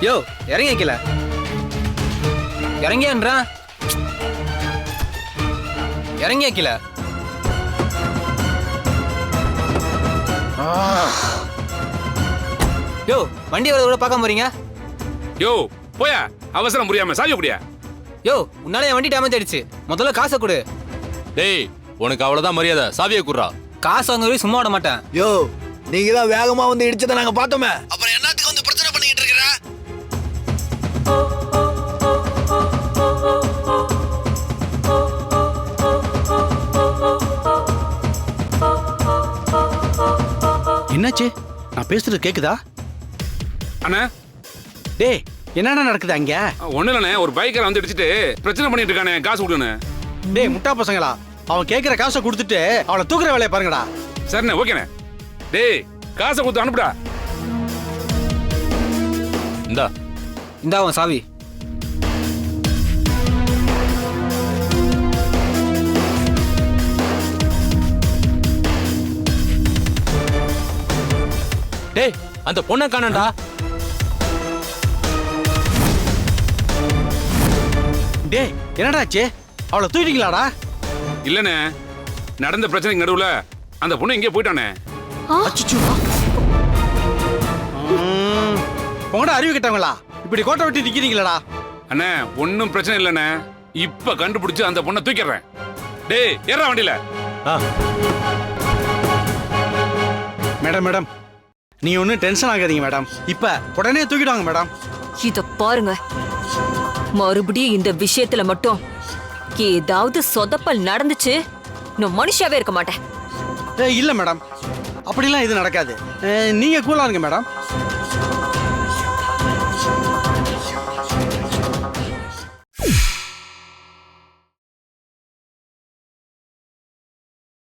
யோ இறங்கி வைக்கல இறங்கியான்றான் இறங்கி வைக்கல யோ வண்டி வரத பார்க்க போறீங்க யோ போயா அவசரம் புரியாம சாவி குடியா யோ உன்னால என் வண்டி டேமேஜ் ஆயிடுச்சு முதல்ல காசை கொடு டேய் உனக்கு அவ்வளவுதான் மரியாதை சாவியை குடுறா காசு வாங்க வரையும் சும்மா விட மாட்டேன் யோ நீங்க தான் வேகமா வந்து இடிச்சதை நாங்க பார்த்தோமே அப்புறம் என்னத்துக்கு வந்து பிரச்சனை பண்ணிட்டு இருக்கற என்னாச்சு நான் பேசுறது கேக்குதா அண்ணா டேய் என்னடா நடக்குது அங்க ஒண்ணு இல்லண்ணே ஒரு பைக்கரை வந்து இடிச்சிட்டு பிரச்சனை பண்ணிட்டு இருக்கானே காசு கொடுன்னு டேய் முட்டா பசங்களா அவன் கேக்குற காசை கொடுத்துட்டு அவளை தூக்குற வேலையை பாருங்கடா சரிண்ணே ஓகேண்ணே டேய் காசை கொடுத்து அனுப்புடா இந்தா இந்தா அவன் சாவி டேய் அந்த பொண்ணை காணண்டா டேய் என்னடாச்சு அவளை தூக்கிட்டீங்களாடா இல்லண்ணே நடந்த பிரச்சனைக்கு நடுவுல அந்த பொண்ணு எங்கேயோ போயிட்டானே அச்சச்சோ உங்கள்கிட்ட அறிவு கிட்டவங்களா இப்படி கோட்டை விட்டு நிக்கிறீங்களா அண்ணே ஒன்னும் பிரச்சனை இல்லண்ணே இப்ப கண்டுபிடிச்சு அந்த பொண்ணை தூக்கிடுறேன் டேய் ஏறா வண்டியில மேடம் மேடம் நீ ஒன்றும் டென்ஷன் ஆகாதீங்க மேடம் இப்ப உடனே தூக்கிடுவாங்க மேடம் இத பாருங்க மறுபடியும் இந்த விஷயத்துல மட்டும் ஏதாவது சொதப்பல் நடந்துச்சு நான் மனுஷாவே இருக்க மாட்டேன் இல்ல மேடம் அப்படிலாம் இது நடக்காது நீங்க கூலா இருங்க மேடம்